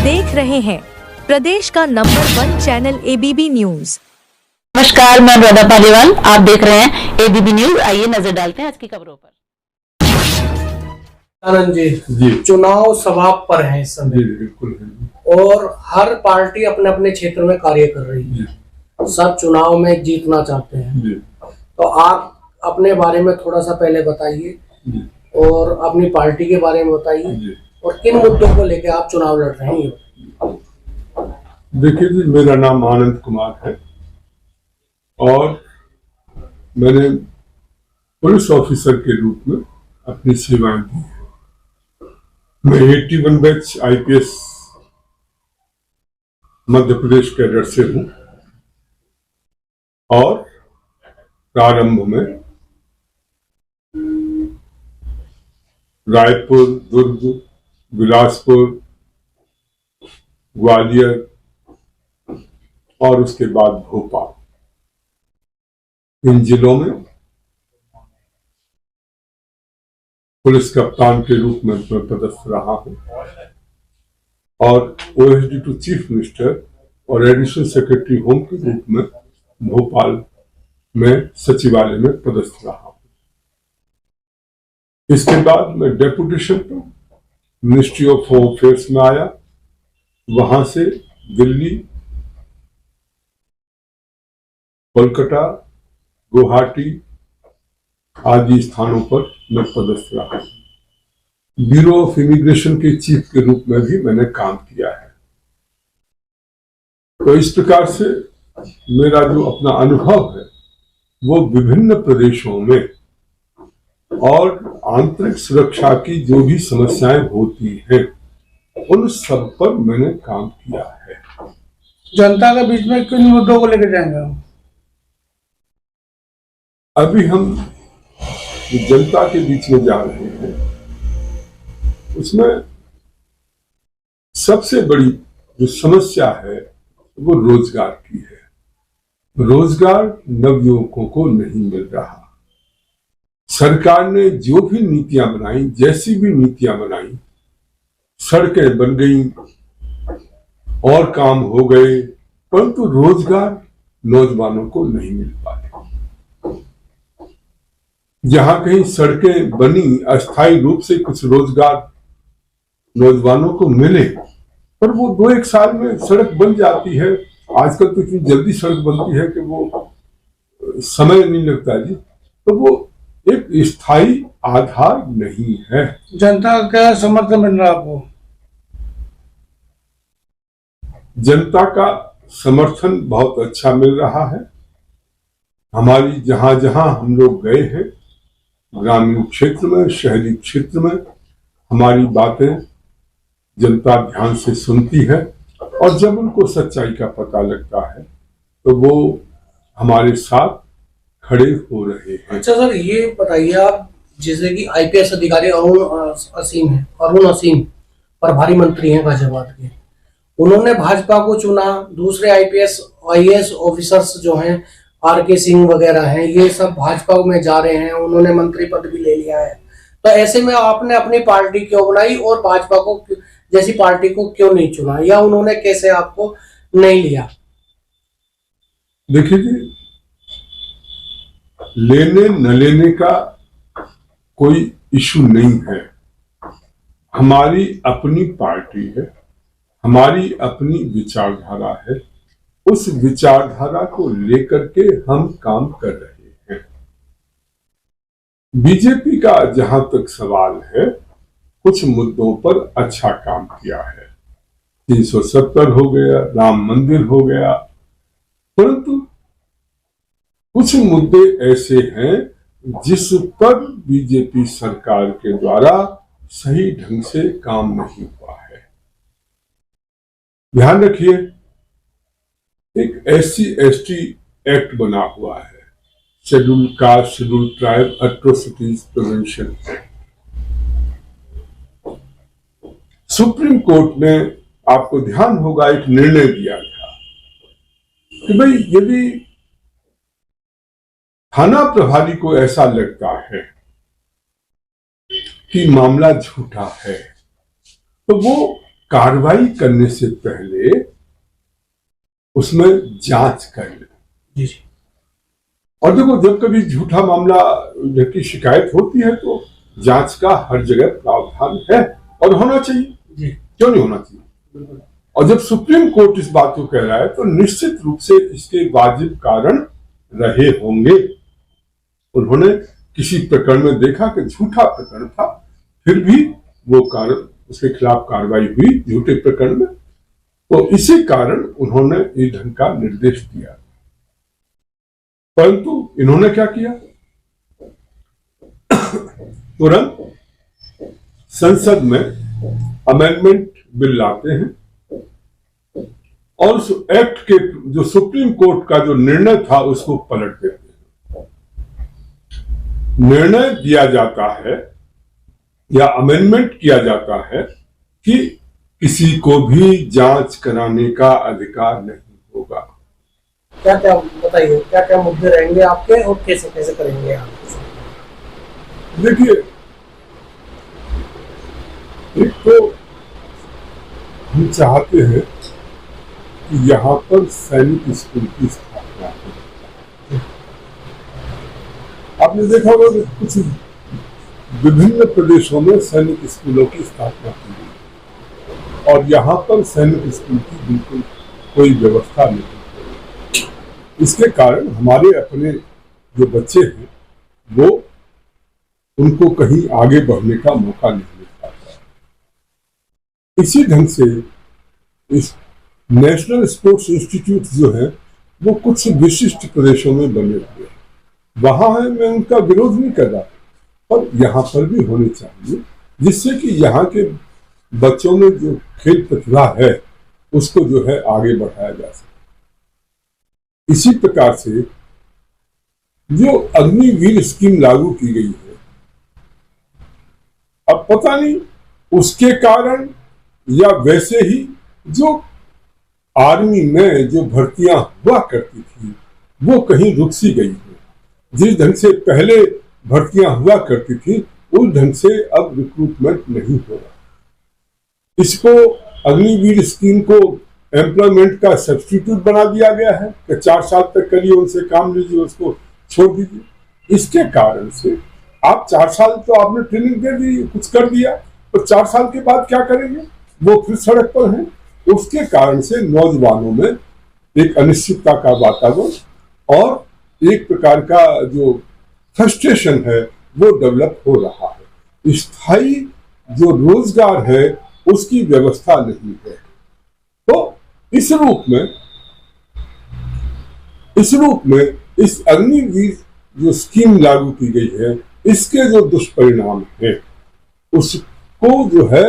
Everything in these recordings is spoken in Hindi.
देख रहे हैं प्रदेश का नंबर 1 चैनल एबीपी न्यूज। नमस्कार, मैं राधा पालीवाल, आप देख रहे हैं एबीपी न्यूज। आइए नजर डालते हैं आज की खबरों पर। आनंद जी, चुनाव सभा पर है इस समय। बिल्कुल। और हर पार्टी अपने अपने क्षेत्र में कार्य कर रही है, सब चुनाव में जीतना चाहते हैं। तो आप अपने बारे में थोड़ा सा पहले बताइए और अपनी पार्टी के बारे में बताइए और किन मुद्दों को लेकर आप चुनाव लड़ रहे हैं। देखिए जी, मेरा नाम आनंद कुमार है और मैंने पुलिस ऑफिसर के रूप में अपनी सेवाएं दी है। मैं 81 batch IPS Madhya Pradesh cadre से हूं और प्रारंभ में रायपुर, दुर्ग, बिलासपुर, ग्वालियर और उसके बाद भोपाल, इन जिलों में पुलिस कप्तान के रूप में मैं पदस्थ रहा हूं और ओएसडी टू चीफ मिनिस्टर और एडिशनल सेक्रेटरी होम के रूप में भोपाल में सचिवालय में पदस्थ रहा हूं। इसके बाद मैं डेपुटेशन पर मिनिस्ट्री ऑफ होम अफेयर्स में आया, वहां से दिल्ली, कोलकाता, गुवाहाटी आदि स्थानों पर मैं पदस्थ रहा। ब्यूरो ऑफ इमिग्रेशन के चीफ के रूप में भी मैंने काम किया है। तो इस प्रकार से मेरा जो अपना अनुभव है वो विभिन्न प्रदेशों में और आंतरिक सुरक्षा की जो भी समस्याएं होती हैं उन सब पर मैंने काम किया है। जनता के बीच में किन मुद्दों को लेकर जाएंगे? अभी हम जनता के बीच में जा रहे हैं, उसमें सबसे बड़ी जो समस्या है वो रोजगार की है। रोजगार नवयुवकों को नहीं मिल रहा। सरकार ने जो भी नीतियां बनाई, जैसी भी नीतियां बनाई, सड़कें बन गई और काम हो गए, परंतु रोजगार नौजवानों को नहीं मिल पाए। जहां कहीं सड़कें बनी, अस्थायी रूप से कुछ रोजगार नौजवानों को मिले, पर वो 2-1 साल में सड़क बन जाती है। आजकल तो इतनी जल्दी सड़क बनती है कि वो समय नहीं लगता जी। तो वो एक स्थायी आधार नहीं है। जनता का क्या समर्थन मिल रहा है आपको? जनता का समर्थन बहुत अच्छा मिल रहा है। हमारी जहां जहां हम लोग गए हैं, ग्रामीण क्षेत्र में, शहरी क्षेत्र में, हमारी बातें जनता ध्यान से सुनती है और जब उनको सच्चाई का पता लगता है तो वो हमारे साथ खड़े हो रहे हैं। अच्छा सर, ये बताइए आप, जैसे कि आईपीएस अधिकारी अरुण असीम प्रभारी मंत्री हैं गाजियाबाद के, उन्होंने भाजपा को चुना। दूसरे आईएएस ऑफिसर्स जो हैं, आरके सिंह वगैरह हैं, ये सब भाजपा में जा रहे हैं, उन्होंने मंत्री पद भी ले लिया है। तो ऐसे में आपने अपनी पार्टी क्यों बनाई और भाजपा को जैसी पार्टी को क्यों नहीं चुना, या उन्होंने कैसे आपको नहीं लिया? देखिए जी, लेने न लेने का कोई इशू नहीं है। हमारी अपनी पार्टी है, हमारी अपनी विचारधारा है, उस विचारधारा को लेकर के हम काम कर रहे हैं। बीजेपी का जहां तक सवाल है, कुछ मुद्दों पर अच्छा काम किया है। 370 हो गया, राम मंदिर हो गया, परंतु कुछ मुद्दे ऐसे हैं जिस पर बीजेपी सरकार के द्वारा सही ढंग से काम नहीं हुआ है। ध्यान रखिए, एक SC/ST एक्ट बना हुआ है, schedule caste, schedule tribe atrocities prevention. Supreme court ने, आपको ध्यान होगा, एक निर्णय दिया था कि भाई यदि थाना प्रभारी को ऐसा लगता है कि मामला झूठा है तो वो कार्रवाई करने से पहले उसमें जांच कर ले। जी जी। और देखो, जब कभी झूठा मामला की शिकायत होती है तो जांच का हर जगह प्रावधान है और होना चाहिए जी। क्यों नहीं होना चाहिए। और जब सुप्रीम कोर्ट इस बात को कह रहा है तो निश्चित रूप से इसके वाजिब कारण रहे होंगे। उन्होंने किसी प्रकरण में देखा कि झूठा प्रकरण था, फिर भी वो कारण उसके खिलाफ कार्रवाई हुई झूठे प्रकरण में, तो इसी कारण उन्होंने इस ढंग का निर्देश दिया। परंतु इन्होंने क्या किया, तुरंत संसद में अमेंडमेंट बिल लाते हैं और उस एक्ट के जो सुप्रीम कोर्ट का जो निर्णय था उसको पलट देते हैं। निर्णय दिया जाता है या अमेंडमेंट किया जाता है कि किसी को भी जांच कराने का अधिकार नहीं होगा। क्या क्या बताइए, क्या क्या मुद्दे रहेंगे आपके और कैसे कैसे करेंगे आप? देखिए, एक तो हम चाहते हैं कि यहाँ पर सैनिक स्कूल की स्थापना हो। आपने देखा होगा कि कुछ विभिन्न प्रदेशों में सैनिक स्कूलों की स्थापना की गई और यहाँ पर सैनिक स्कूल की बिल्कुल कोई व्यवस्था नहीं। इसके कारण हमारे अपने जो बच्चे हैं वो उनको कहीं आगे बढ़ने का मौका नहीं मिल पाता। इसी ढंग से इस नेशनल स्पोर्ट्स इंस्टीट्यूट जो है वो कुछ विशिष्ट प्रदेशों में बने हुए हैं, वहां है, मैं उनका विरोध नहीं कर रहा, पर यहाँ पर भी होने चाहिए जिससे कि यहाँ के बच्चों में जो खेल प्रतिभा है उसको जो है आगे बढ़ाया जा सके। इसी प्रकार से जो अग्निवीर स्कीम लागू की गई है, अब पता नहीं उसके कारण या वैसे ही जो आर्मी में जो भर्तियां हुआ करती थी वो कहीं रुक सी गई है। जिस ढंग से पहले भर्तियां हुआ करती थी उस ढंग से अब रिक्रूटमेंट नहीं हो रहा। इसको अग्निवीर स्कीम को एम्प्लॉयमेंट का सब्स्टिट्यूट बना दिया गया है कि 4 साल तक करिए, उनसे काम लीजिए, उसको छोड़ दीजिए। इसके कारण से आप 4 साल तो आपने ट्रेनिंग दे दी, कुछ कर दिया, तो 4 साल के बाद क्या करेंगे, वो फिर सड़क पर हैं। उसके कारण से नौजवानों में एक अनिश्चितता का वातावरण और एक प्रकार का जो फ्रस्ट्रेशन है वो डेवलप हो रहा है। स्थायी जो रोजगार है उसकी व्यवस्था नहीं है। तो इस रूप में इस अग्निवीर जो स्कीम लागू की गई है, इसके जो दुष्परिणाम है उसको जो है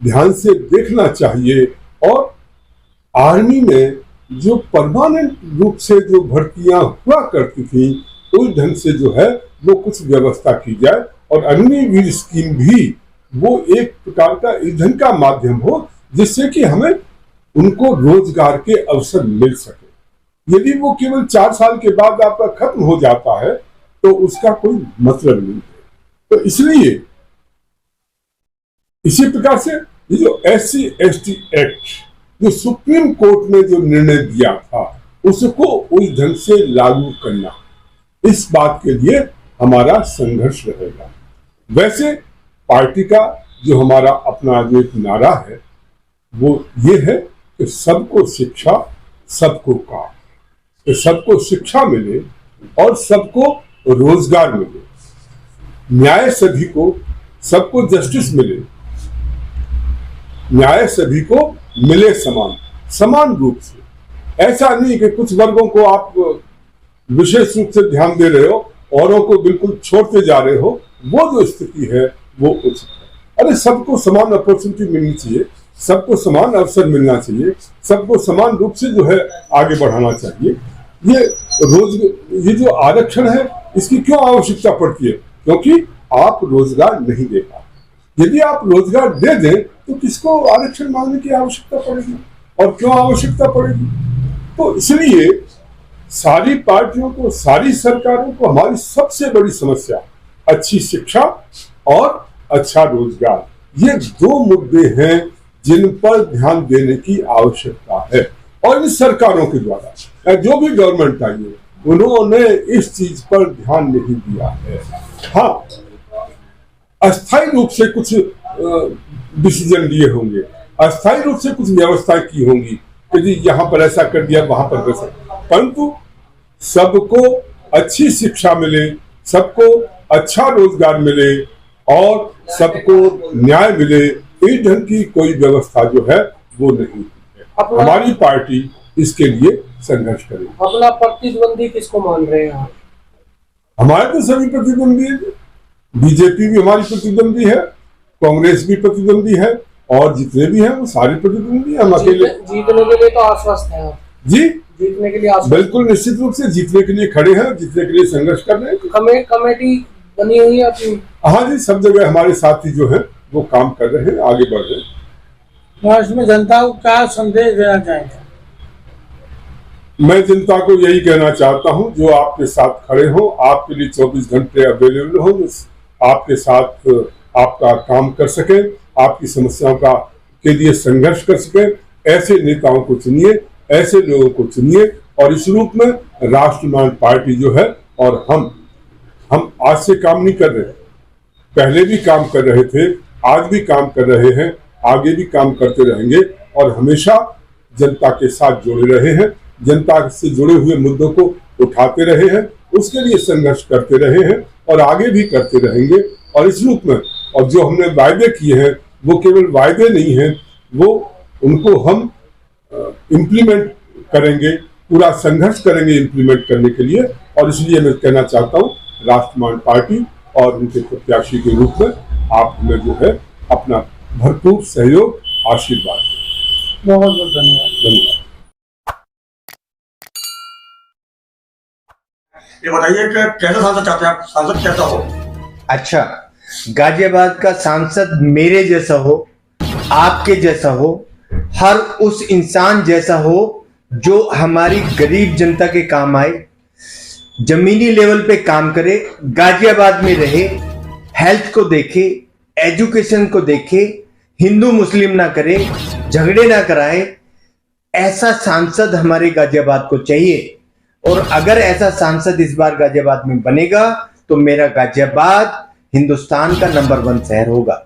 ध्यान से देखना चाहिए। और आर्मी में जो परमानेंट रूप से जो भर्तियां हुआ करती थी उस ढंग से जो है वो कुछ व्यवस्था की जाए और अग्निवीर स्कीम भी वो एक प्रकार का ईंधन का माध्यम हो जिससे कि हमें उनको रोजगार के अवसर मिल सके। यदि वो केवल 4 साल के बाद आपका खत्म हो जाता है तो उसका कोई मतलब नहीं है। तो इसलिए इसी प्रकार से ये जो SC/ST एक्ट जो सुप्रीम कोर्ट ने जो निर्णय दिया था उसको उस ढंग से लागू करना, इस बात के लिए हमारा संघर्ष रहेगा। वैसे पार्टी का जो हमारा अपना जो एक नारा है वो ये है कि सबको शिक्षा सबको काम, कि सबको शिक्षा मिले और सबको रोजगार मिले, न्याय सभी को, सबको जस्टिस मिले, न्याय सभी को मिले समान रूप से। ऐसा नहीं कि कुछ वर्गों को आप विशेष रूप से ध्यान दे रहे हो, औरों को बिल्कुल छोड़ते जा रहे हो, वो जो स्थिति है वो उचित है। अरे सबको समान अपॉर्चुनिटी मिलनी चाहिए, सबको समान अवसर मिलना चाहिए, सबको समान रूप से जो है आगे बढ़ाना चाहिए। ये जो आरक्षण है इसकी क्यों आवश्यकता पड़ती है? क्योंकि आप रोजगार नहीं दे पाते। यदि आप रोजगार दे दें तो किसको आरक्षण मांगने की आवश्यकता पड़ेगी और क्यों आवश्यकता पड़ेगी? तो इसलिए सारी पार्टियों को, सारी सरकारों को हमारी सबसे बड़ी समस्या अच्छी शिक्षा और अच्छा रोजगार, ये 2 मुद्दे हैं जिन पर ध्यान देने की आवश्यकता है। और इन सरकारों के द्वारा जो भी गवर्नमेंट आई है उन्होंने इस चीज पर ध्यान नहीं दिया है। हाँ, अस्थायी रूप से कुछ डिसीजन लिए होंगे, अस्थायी रूप से कुछ व्यवस्थाएं की होंगी कि जी यहाँ पर ऐसा कर दिया, वहां पर वैसा, परंतु सबको अच्छी शिक्षा मिले, सबको अच्छा रोजगार मिले और सबको न्याय मिले, इस ढंग की कोई व्यवस्था जो है वो नहीं है। हमारी पार्टी इसके लिए संघर्ष करेगी। अपना प्रतिद्वंदी किसको मान रहे हैं आप? हमारे तो सभी प्रतिद्वंदी है, बीजेपी भी हमारी प्रतिद्वंदी है, कांग्रेस भी प्रतिद्वंदी है और जितने भी हैं वो सारे प्रतिद्वंदी हैं। हम अकेले जीतने के लिए तो आश्वस्त हैं आप? जी, जीतने के लिए आश्वस्त? बिल्कुल, निश्चित रूप से जीतने के लिए खड़े हैं, जीतने के लिए संघर्ष कर रहे हैं। कमेटी बनी हुई है अपनी? हाँ जी, सब जगह हमारे साथी जो है वो काम कर रहे हैं, आगे बढ़ रहे हैं। इसमें जनता को क्या संदेश देना चाहेंगे? मैं जनता को यही कहना चाहता हूं, जो आपके साथ खड़े हो, आपके लिए 24 घंटे अवेलेबल हो, आपके साथ आपका काम कर सके, आपकी समस्याओं का के लिए संघर्ष कर सके, ऐसे नेताओं को चुनिए, ऐसे लोगों को चुनिए। और इस रूप में राष्ट्रवादी पार्टी जो है, और हम आज से काम नहीं कर रहे, पहले भी काम कर रहे थे, आज भी काम कर रहे हैं, आगे भी काम करते रहेंगे और हमेशा जनता के साथ जुड़े रहे हैं, जनता से जुड़े हुए मुद्दों को उठाते रहे हैं, उसके लिए संघर्ष करते रहे हैं और आगे भी करते रहेंगे। और इस रूप में, और जो हमने वायदे किए हैं वो केवल वायदे नहीं हैं, वो उनको हम इम्प्लीमेंट करेंगे, पूरा संघर्ष करेंगे इम्प्लीमेंट करने के लिए। और इसलिए मैं कहना चाहता हूँ, राष्ट्रवादी पार्टी और उनके प्रत्याशी के रूप में आप हमें जो है अपना भरपूर सहयोग, आशीर्वाद दें। बहुत बहुत धन्यवाद। ये बताइए कि कैसा सांसद चाहते हैं आप? सांसद कैसा हो? अच्छा, गाजियाबाद का सांसद मेरे जैसा हो, आपके जैसा हो, हर उस इंसान जैसा हो जो हमारी गरीब जनता के काम आए, जमीनी लेवल पे काम करे, गाजियाबाद में रहे, हेल्थ को देखे, एजुकेशन को देखे, हिंदू मुस्लिम ना करे, झगड़े ना कराए, ऐसा सांसद हमारे गाजियाबाद को चाहिए। और अगर ऐसा सांसद इस बार गाजियाबाद में बनेगा तो मेरा गाजियाबाद हिंदुस्तान का नंबर 1 शहर होगा।